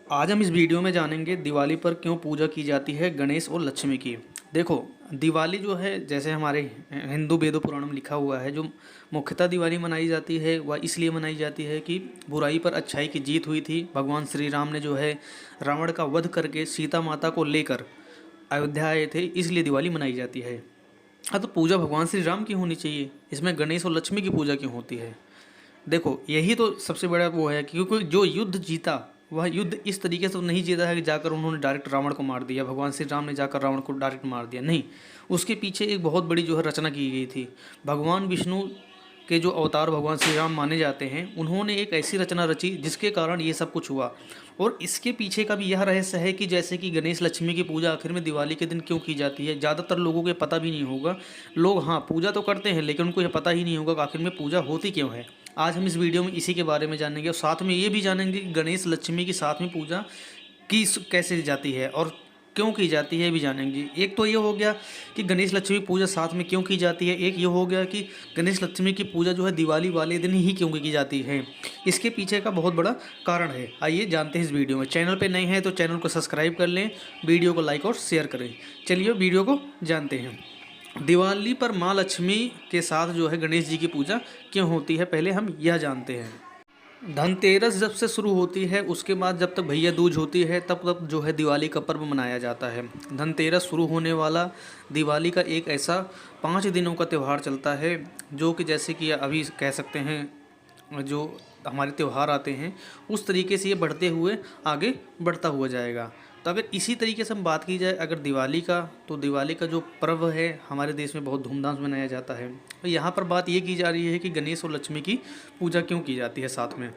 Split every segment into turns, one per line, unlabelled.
आज हम इस वीडियो में जानेंगे दिवाली पर क्यों पूजा की जाती है गणेश और लक्ष्मी की। देखो, दिवाली जो है जैसे हमारे हिंदू वेदों पुराण में लिखा हुआ है, जो मुख्यतः दिवाली मनाई जाती है वह इसलिए मनाई जाती है कि बुराई पर अच्छाई की जीत हुई थी। भगवान श्री राम ने जो है रावण का वध करके सीता माता को लेकर अयोध्या आए थे, इसलिए दिवाली मनाई जाती है। हाँ, तो पूजा भगवान श्री राम की होनी चाहिए, इसमें गणेश और लक्ष्मी की पूजा क्यों होती है? देखो, यही तो सबसे बड़ा वो है, क्योंकि जो युद्ध जीता वह युद्ध इस तरीके से तो नहीं जीता है कि जाकर उन्होंने डायरेक्ट रावण को मार दिया, भगवान श्री राम ने जाकर रावण को डायरेक्ट मार दिया, नहीं। उसके पीछे एक बहुत बड़ी जो है रचना की गई थी। भगवान विष्णु के जो अवतार भगवान श्री राम माने जाते हैं, उन्होंने एक ऐसी रचना रची जिसके कारण ये सब कुछ हुआ। और इसके पीछे का भी यह रहस्य है कि जैसे कि गणेश लक्ष्मी की पूजा आखिर में दिवाली के दिन क्यों की जाती है, ज़्यादातर लोगों को पता भी नहीं होगा। लोग हाँ पूजा तो करते हैं, लेकिन उनको यह पता ही नहीं होगा कि आखिर में पूजा होती क्यों है। आज हम इस वीडियो में इसी के बारे में जानेंगे और साथ में ये भी जानेंगे कि गणेश लक्ष्मी की साथ में पूजा की कैसे जाती है और क्यों की जाती है, ये भी जानेंगे। एक तो ये हो गया कि गणेश लक्ष्मी पूजा साथ में क्यों की जाती है, एक ये हो गया कि गणेश लक्ष्मी की पूजा जो है दिवाली वाले दिन ही क्यों की जाती है। इसके पीछे का बहुत बड़ा कारण है, आइए जानते हैं इस वीडियो में। चैनल पे नए हैं तो चैनल को सब्सक्राइब कर लें, वीडियो को लाइक और शेयर करें। चलिए वीडियो को जानते हैं। दिवाली पर माँ लक्ष्मी के साथ जो है गणेश जी की पूजा क्यों होती है, पहले हम यह जानते हैं। धनतेरस जब से शुरू होती है, उसके बाद जब तक भैया दूज होती है, तब तक जो है दिवाली का पर्व मनाया जाता है। धनतेरस शुरू होने वाला दिवाली का एक ऐसा 5 दिनों का त्यौहार चलता है, जो कि जैसे कि अभी कह सकते हैं जो हमारे त्यौहार आते हैं उस तरीके से ये बढ़ते हुए आगे बढ़ता हुआ जाएगा। तो अगर इसी तरीके से हम बात की जाए अगर दिवाली का, तो दिवाली का जो पर्व है हमारे देश में बहुत धूमधाम से मनाया जाता है। तो यहाँ पर बात ये की जा रही है कि गणेश और लक्ष्मी की पूजा क्यों की जाती है साथ में,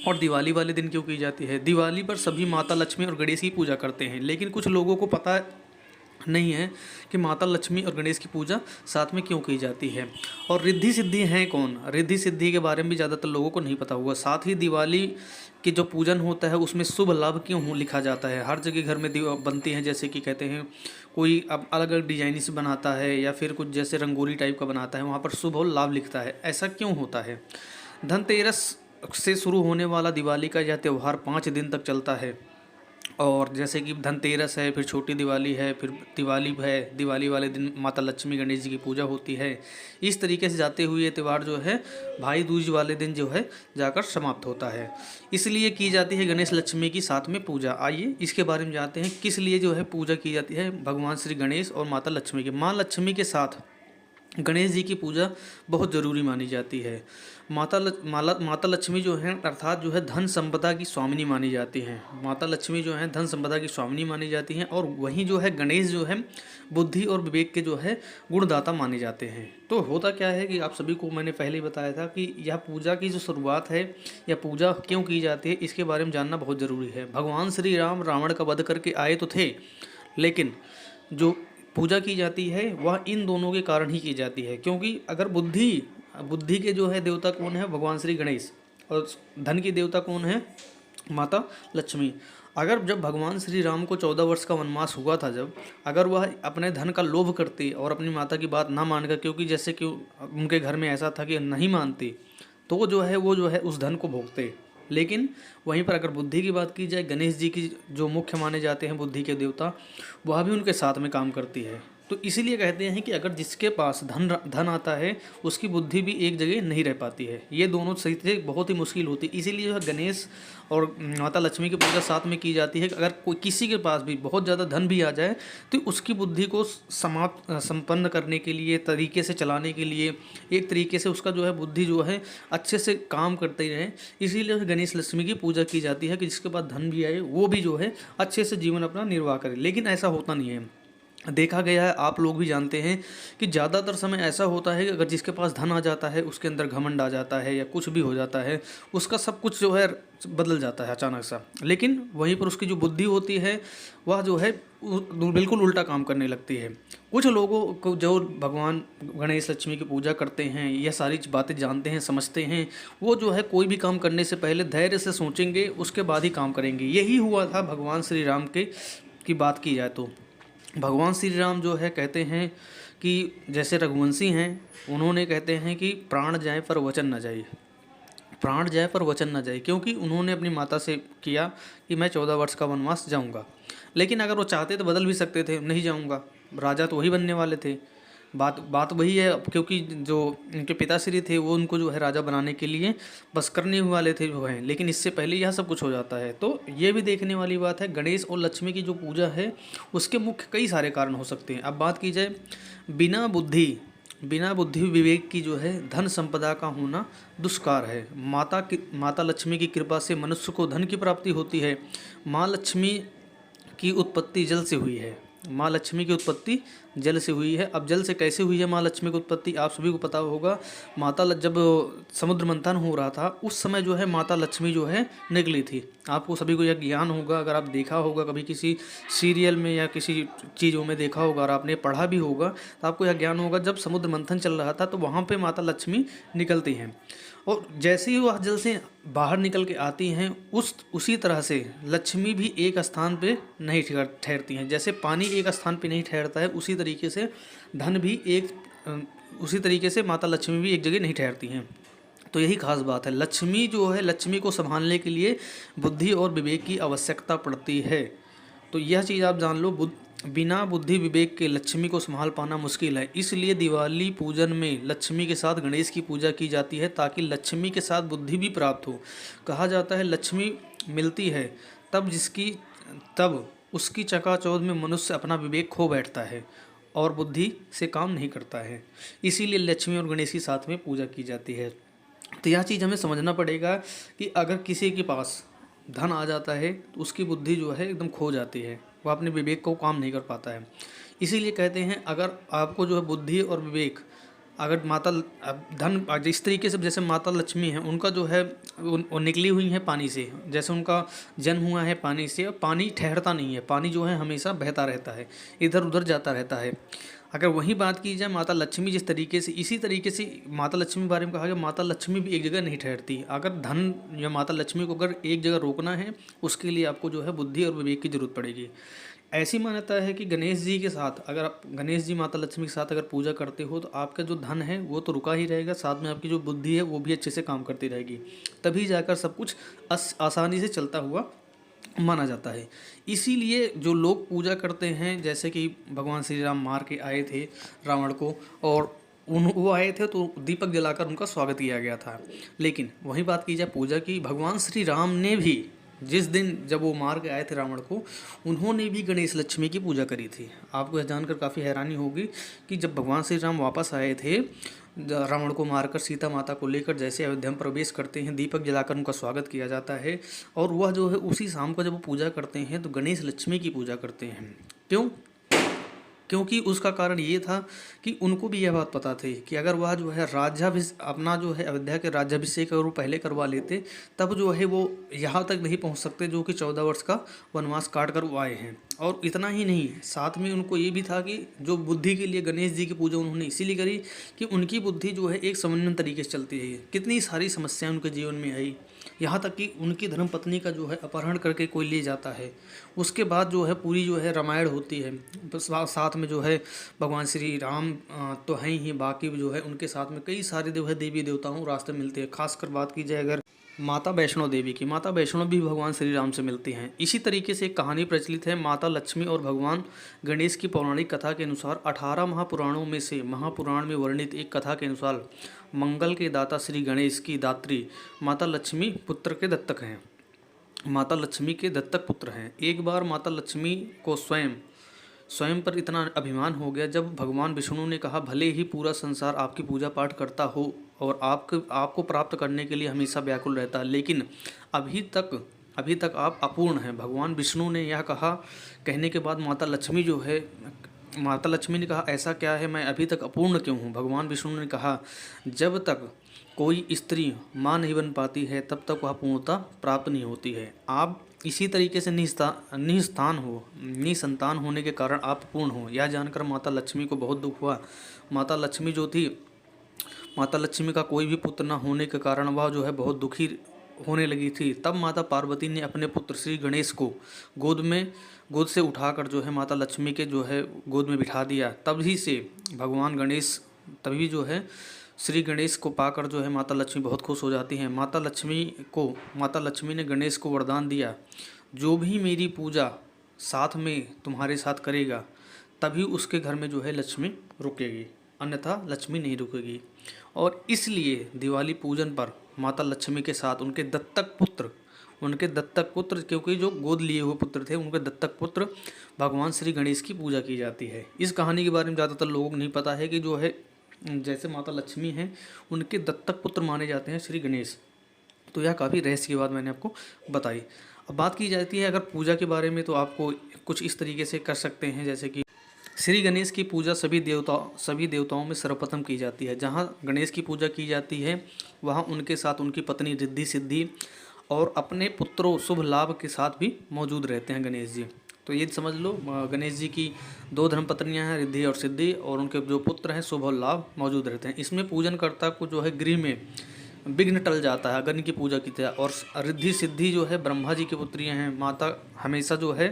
और दिवाली वाले दिन क्यों की जाती है। दिवाली पर सभी माता लक्ष्मी और गणेश की पूजा करते हैं, लेकिन कुछ लोगों को पता नहीं है कि माता लक्ष्मी और गणेश की पूजा साथ में क्यों की जाती है। और रिद्धि सिद्धि हैं कौन, रिद्धि सिद्धि के बारे में भी ज़्यादातर लोगों को नहीं पता होगा। साथ ही दिवाली की जो पूजन होता है उसमें शुभ लाभ क्यों लिखा जाता है। हर जगह घर में बनती हैं, जैसे कि कहते हैं कोई अब अलग अलग डिजाइन से बनाता है या फिर कुछ जैसे रंगोली टाइप का बनाता है, वहाँ पर शुभ और लाभ लिखता है। ऐसा क्यों होता है? धनतेरस से शुरू होने वाला दिवाली का यह त्यौहार 5 दिन तक चलता है। और जैसे कि धनतेरस है, फिर छोटी दिवाली है, फिर दिवाली है, दिवाली वाले दिन माता लक्ष्मी गणेश जी की पूजा होती है। इस तरीके से जाते हुए ये त्यौहार जो है भाई दूज वाले दिन जो है जाकर समाप्त होता है। इसलिए की जाती है गणेश लक्ष्मी की साथ में पूजा। आइए इसके बारे में जानते हैं किस लिए जो है पूजा की जाती है भगवान श्री गणेश और माता लक्ष्मी की। माँ लक्ष्मी के साथ गणेश जी की पूजा बहुत ज़रूरी मानी जाती है। माता लक्ष्मी जो है अर्थात जो है धन संपदा की स्वामिनी मानी जाती हैं। माता लक्ष्मी जो है धन संपदा की स्वामिनी मानी जाती हैं, और वहीं जो है गणेश जो है बुद्धि और विवेक के जो है गुणदाता माने जाते हैं। तो होता क्या है कि आप सभी को मैंने पहले ही बताया था कि यह पूजा की जो शुरुआत है या पूजा क्यों की जाती है, इसके बारे में जानना बहुत ज़रूरी है। भगवान श्री राम रावण का वध करके आए तो थे, लेकिन जो पूजा की जाती है वह इन दोनों के कारण ही की जाती है। क्योंकि अगर बुद्धि बुद्धि के जो है देवता कौन है, भगवान श्री गणेश, और धन की देवता कौन है, माता लक्ष्मी। अगर जब भगवान श्री राम को 14 वर्ष का वनवास हुआ था, जब अगर वह अपने धन का लोभ करते और अपनी माता की बात ना मानकर, क्योंकि जैसे कि उनके घर में ऐसा था कि नहीं मानते, तो जो है वो जो है उस धन को भोगते। लेकिन वहीं पर अगर बुद्धि की बात की जाए, गणेश जी की जो मुख्य माने जाते हैं बुद्धि के देवता, वह भी उनके साथ में काम करती है। तो इसीलिए कहते हैं कि अगर जिसके पास धन आता है उसकी बुद्धि भी एक जगह नहीं रह पाती है। ये दोनों सही से बहुत ही मुश्किल होती है। इसीलिए जो है गणेश और माता लक्ष्मी की पूजा साथ में की जाती है कि अगर कोई किसी के पास भी बहुत ज़्यादा धन भी आ जाए तो उसकी बुद्धि को समाप्त संपन्न करने के लिए, तरीके से चलाने के लिए, एक तरीके से उसका जो है बुद्धि जो है अच्छे से काम करते ही रहे। इसीलिए गणेश लक्ष्मी की पूजा की जाती है कि जिसके पास धन भी आए वो भी जो है अच्छे से जीवन अपना निर्वाह करे। लेकिन ऐसा होता नहीं है। देखा गया है, आप लोग भी जानते हैं कि ज़्यादातर समय ऐसा होता है कि अगर जिसके पास धन आ जाता है उसके अंदर घमंड आ जाता है या कुछ भी हो जाता है, उसका सब कुछ जो है बदल जाता है अचानक सा। लेकिन वहीं पर उसकी जो बुद्धि होती है वह जो है बिल्कुल उल्टा काम करने लगती है। कुछ लोगों को जो भगवान गणेश लक्ष्मी की पूजा करते हैं, यह सारी बातें जानते हैं, समझते हैं, वो जो है कोई भी काम करने से पहले धैर्य से सोचेंगे, उसके बाद ही काम करेंगे। यही हुआ था भगवान श्री राम के की बात की जाए तो भगवान श्री राम जो है कहते हैं कि जैसे रघुवंशी हैं, उन्होंने कहते हैं कि प्राण जाए पर वचन न जाए। प्राण जाए पर वचन न जाए, क्योंकि उन्होंने अपनी माता से किया कि मैं 14 वर्ष का वनवास जाऊंगा। लेकिन अगर वो चाहते तो बदल भी सकते थे, नहीं जाऊंगा, राजा तो वही बनने वाले थे। बात बात वही है, क्योंकि जो उनके पिताश्री थे वो उनको जो है राजा बनाने के लिए बस करने वाले थे जो है, लेकिन इससे पहले यह सब कुछ हो जाता है। तो ये भी देखने वाली बात है, गणेश और लक्ष्मी की जो पूजा है उसके मुख्य कई सारे कारण हो सकते हैं। अब बात की जाए, बिना बुद्धि विवेक की जो है धन संपदा का होना दुष्कार है। माता लक्ष्मी की कृपा से मनुष्य को धन की प्राप्ति होती है। माँ लक्ष्मी की उत्पत्ति जल से हुई है। माँ लक्ष्मी की उत्पत्ति जल से हुई है। अब जल से कैसे हुई है माँ लक्ष्मी की उत्पत्ति, आप सभी को पता होगा। जब समुद्र मंथन हो रहा था उस समय जो है माता लक्ष्मी जो है निकली थी। आपको सभी को यह ज्ञान होगा, अगर आप देखा होगा कभी किसी सीरियल में या किसी चीज़ों में देखा होगा और आपने पढ़ा भी होगा तो आपको यह ज्ञान होगा, जब समुद्र मंथन चल रहा था तो वहाँ पर माता लक्ष्मी निकलती हैं और जैसे ही वह जल से बाहर निकल के आती हैं उसी तरह से लक्ष्मी भी एक स्थान पे नहीं ठहरती हैं। जैसे पानी एक स्थान पे नहीं ठहरता है उसी तरीके से धन भी उसी तरीके से माता लक्ष्मी भी एक जगह नहीं ठहरती हैं। तो यही खास बात है, लक्ष्मी जो है, लक्ष्मी को संभालने के लिए बुद्धि और विवेक की आवश्यकता पड़ती है। तो यह चीज़ आप जान लो, बिना बुद्धि विवेक के लक्ष्मी को संभाल पाना मुश्किल है। इसलिए दिवाली पूजन में लक्ष्मी के साथ गणेश की पूजा की जाती है ताकि लक्ष्मी के साथ बुद्धि भी प्राप्त हो। कहा जाता है लक्ष्मी मिलती है तब उसकी चकाचौंध में मनुष्य अपना विवेक खो बैठता है और बुद्धि से काम नहीं करता है। इसीलिए लक्ष्मी और गणेश की साथ में पूजा की जाती है। तो यह चीज़ हमें समझना पड़ेगा कि अगर किसी के पास धन आ जाता है तो उसकी बुद्धि जो है एकदम खो जाती है, वह अपने विवेक को काम नहीं कर पाता है। इसीलिए कहते हैं अगर आपको जो है बुद्धि और विवेक, अगर धन जिस तरीके से जैसे माता लक्ष्मी हैं उनका जो है वो निकली हुई हैं पानी से, जैसे उनका जन्म हुआ है पानी से, और पानी ठहरता नहीं है, पानी जो है हमेशा बहता रहता है, इधर उधर जाता रहता है। अगर वही बात की जाए माता लक्ष्मी जिस तरीके से, इसी तरीके से माता लक्ष्मी के बारे में कहा गया माता लक्ष्मी भी एक जगह नहीं ठहरती। अगर धन या माता लक्ष्मी को अगर एक जगह रोकना है उसके लिए आपको जो है बुद्धि और विवेक की जरूरत पड़ेगी। ऐसी मान्यता है कि गणेश जी के साथ, अगर आप गणेश जी माता लक्ष्मी के साथ अगर पूजा करते हो तो आपका जो धन है वो तो रुका ही रहेगा, साथ में आपकी जो बुद्धि है वो भी अच्छे से काम करती रहेगी, तभी जाकर सब कुछ आसानी से चलता हुआ माना जाता है। इसीलिए जो लोग पूजा करते हैं, जैसे कि भगवान श्री राम मार के आए थे रावण को, और वो आए थे तो दीपक जलाकर उनका स्वागत किया गया था। लेकिन वही बात की जाए पूजा की, भगवान श्री राम ने भी जिस दिन जब वो मार के आए थे रावण को, उन्होंने भी गणेश लक्ष्मी की पूजा करी थी। आपको यह जानकर काफ़ी हैरानी होगी कि जब भगवान श्री राम वापस आए थे रावण को मारकर, सीता माता को लेकर जैसे अयोध्या में प्रवेश करते हैं, दीपक जलाकर उनका स्वागत किया जाता है। और वह जो है उसी शाम को जब वो पूजा करते हैं तो गणेश लक्ष्मी की पूजा करते हैं। क्यों? क्योंकि उसका कारण ये था कि उनको भी यह बात पता थी कि अगर वह जो है अपना जो है अयोध्या के राज्याभिषेक अगर वो पहले करवा लेते तब जो है वो यहाँ तक नहीं पहुँच सकते जो कि 14 वर्ष का वनवास काट कर वो आए हैं। और इतना ही नहीं, साथ में उनको ये भी था कि जो बुद्धि के लिए गणेश जी की पूजा उन्होंने इसीलिए करी कि उनकी बुद्धि जो है एक समन्वय तरीके से चलती है। कितनी सारी समस्याएं उनके जीवन में आई, यहाँ तक कि उनकी धर्मपत्नी का जो है अपहरण करके कोई ले जाता है। उसके बाद जो है पूरी जो है रामायण होती है, बस साथ में जो है भगवान श्री राम तो हैं ही, बाकी जो है उनके साथ में कई सारे जो है देवी देवताओं रास्ते मिलते हैं। खासकर बात की जाए अगर माता वैष्णो देवी की, माता वैष्णो भी भगवान श्री राम से मिलती हैं। इसी तरीके से एक कहानी प्रचलित है माता लक्ष्मी और भगवान गणेश की पौराणिक कथा के अनुसार 18 महापुराणों में से महापुराण में वर्णित एक कथा के अनुसार मंगल के दाता श्री गणेश की दात्री माता लक्ष्मी पुत्र के दत्तक हैं, माता लक्ष्मी के दत्तक पुत्र हैं। एक बार माता लक्ष्मी को स्वयं पर इतना अभिमान हो गया जब भगवान विष्णु ने कहा भले ही पूरा संसार आपकी पूजा पाठ करता हो और आपको प्राप्त करने के लिए हमेशा व्याकुल रहता है, लेकिन अभी तक आप अपूर्ण हैं। भगवान विष्णु ने यह कहा, कहने के बाद माता लक्ष्मी ने कहा ऐसा क्या है, मैं अभी तक अपूर्ण क्यों हूँ? भगवान विष्णु ने कहा जब तक कोई स्त्री माँ नहीं बन पाती है तब तक वह पूर्णता प्राप्त नहीं होती है। आप इसी तरीके से निसंतान होने के कारण आप पूर्ण हो। यह जानकर माता लक्ष्मी को बहुत दुख हुआ। माता लक्ष्मी का कोई भी पुत्र न होने के कारण वह जो है बहुत दुखी होने लगी थी। तब माता पार्वती ने अपने पुत्र श्री गणेश को गोद से उठाकर जो है माता लक्ष्मी के जो है गोद में बिठा दिया। तभी से भगवान गणेश जो है श्री गणेश को पाकर जो है माता लक्ष्मी बहुत खुश हो जाती हैं। माता लक्ष्मी ने गणेश को वरदान दिया, जो भी मेरी पूजा साथ में तुम्हारे साथ करेगा तभी उसके घर में जो है लक्ष्मी रुकेगी, अन्यथा लक्ष्मी नहीं रुकेगी। और इसलिए दिवाली पूजन पर माता लक्ष्मी के साथ उनके दत्तक पुत्र, क्योंकि जो गोद लिए हुए पुत्र थे, उनके दत्तक पुत्र भगवान श्री गणेश की पूजा की जाती है। इस कहानी के बारे में ज़्यादातर लोगों को नहीं पता है कि जो है जैसे माता लक्ष्मी हैं, उनके दत्तक पुत्र माने जाते हैं श्री गणेश। तो यह काफ़ी रहस्य की बात मैंने आपको बताई। अब बात की जाती है अगर पूजा के बारे में, तो आपको कुछ इस तरीके से कर सकते हैं, जैसे कि श्री गणेश की पूजा सभी देवताओं में सर्वप्रथम की जाती है। जहाँ गणेश की पूजा की जाती है वहाँ उनके साथ उनकी पत्नी रिद्धि सिद्धि और अपने पुत्रों शुभ लाभ के साथ भी मौजूद रहते हैं गणेश जी। तो ये समझ लो, गणेश जी की 2 धर्मपत्नियां हैं, रिद्धि और सिद्धि, और उनके जो पुत्र हैं शुभ और लाभ मौजूद रहते हैं। इसमें पूजनकर्ता को जो है गृह में विघ्न टल जाता है अगर इनकी पूजा की जाए। और रिद्धि सिद्धि जो है ब्रह्मा जी की पुत्रियाँ हैं। माता हमेशा जो है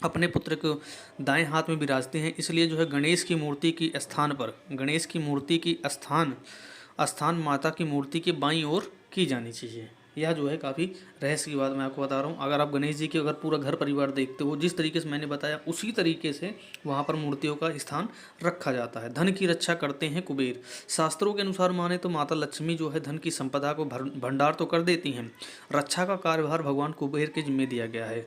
अपने पुत्र को दाएं हाथ में विराजते हैं, इसलिए जो है गणेश की मूर्ति की स्थान माता की मूर्ति के बाईं ओर की जानी चाहिए। यह जो है काफ़ी रहस्य की बात मैं आपको बता रहा हूँ। अगर आप गणेश जी के अगर पूरा घर परिवार देखते हो, जिस तरीके से मैंने बताया उसी तरीके से वहाँ पर मूर्तियों का स्थान रखा जाता है। धन की रक्षा करते हैं कुबेर। शास्त्रों के अनुसार माने तो माता लक्ष्मी जो है धन की संपदा को भंडार तो कर देती हैं, रक्षा का कार्यभार भगवान कुबेर के जिम्मे दिया गया है।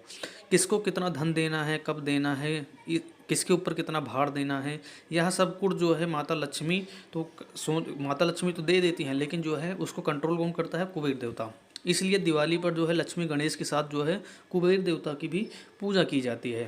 किसको कितना धन देना है, कब देना है, किसके ऊपर कितना भार देना है, यह सब कुछ जो है माता लक्ष्मी तो दे देती हैं, लेकिन जो है उसको कंट्रोल कौन करता है? कुबेर देवता। इसलिए दिवाली पर जो है लक्ष्मी गणेश के साथ जो है कुबेर देवता की भी पूजा की जाती है।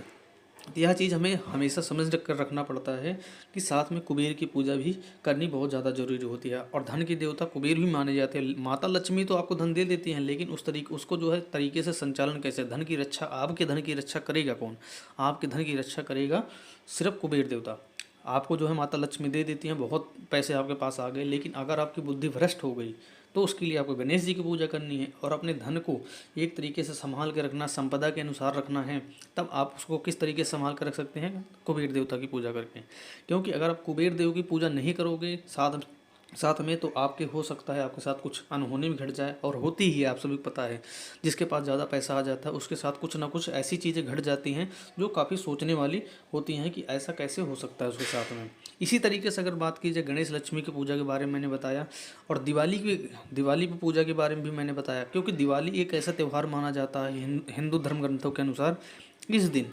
तो यह चीज़ हमें हमेशा समझ कर रखना पड़ता है कि साथ में कुबेर की पूजा भी करनी बहुत ज़्यादा जरूरी होती है। और धन की देवता कुबेर भी माने जाते हैं। माता लक्ष्मी तो आपको धन दे देती हैं, लेकिन उसको जो है तरीके से संचालन कैसे, धन की रक्षा, आपके धन की रक्षा करेगा कौन? आपके धन की रक्षा करेगा सिर्फ कुबेर देवता। आपको जो है माता लक्ष्मी दे देती हैं, बहुत पैसे आपके पास आ गए, लेकिन अगर आपकी बुद्धि भ्रष्ट हो गई तो उसके लिए आपको गणेश जी की पूजा करनी है और अपने धन को एक तरीके से संभाल के रखना, संपदा के अनुसार रखना है। तब आप उसको किस तरीके से संभाल कर रख सकते हैं? कुबेर देवता की पूजा करके। क्योंकि अगर आप कुबेर देव की पूजा नहीं करोगे साथ में, तो आपके हो सकता है आपके साथ कुछ अनहोनी भी घट जाए, और होती ही है, आप सभी को पता है। जिसके पास ज़्यादा पैसा आ जाता है उसके साथ कुछ ना कुछ ऐसी चीज़ें घट जाती हैं जो काफ़ी सोचने वाली होती हैं कि ऐसा कैसे हो सकता है उसके साथ में। इसी तरीके से अगर बात की जाए गणेश लक्ष्मी की पूजा के बारे में मैंने बताया, और दिवाली की पूजा के बारे में भी मैंने बताया, क्योंकि दिवाली एक ऐसा त्यौहार माना जाता है हिंदू धर्म ग्रंथों के अनुसार। इस दिन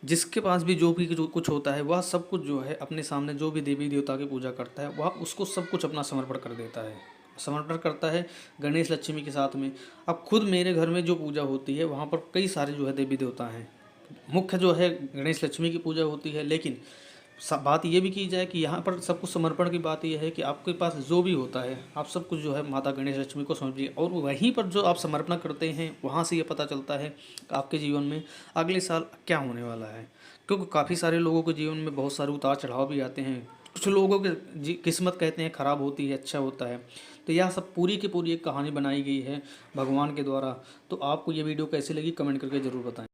जिसके पास भी जो कुछ होता है, वह सब कुछ जो है अपने सामने जो भी देवी देवता की पूजा करता है, वह उसको सब कुछ अपना समर्पण कर देता है, समर्पण करता है गणेश लक्ष्मी के साथ में। अब खुद मेरे घर में जो पूजा होती है वहाँ पर कई सारे जो है देवी देवता हैं। मुख्य जो है गणेश लक्ष्मी की पूजा होती है, लेकिन बात ये भी की जाए कि यहाँ पर सब कुछ समर्पण की बात यह है कि आपके पास जो भी होता है आप सब कुछ जो है माता गणेश लक्ष्मी को समर्पिए। और वहीं पर जो आप समर्पण करते हैं वहाँ से ये पता चलता है कि आपके जीवन में अगले साल क्या होने वाला है। क्योंकि काफ़ी सारे लोगों के जीवन में बहुत सारे उतार चढ़ाव भी आते हैं। कुछ लोगों की किस्मत कहते हैं ख़राब होती है, अच्छा होता है। तो यह सब पूरी की पूरी एक कहानी बनाई गई है भगवान के द्वारा। तो आपको ये वीडियो कैसी लगी कमेंट करके ज़रूर बताएं।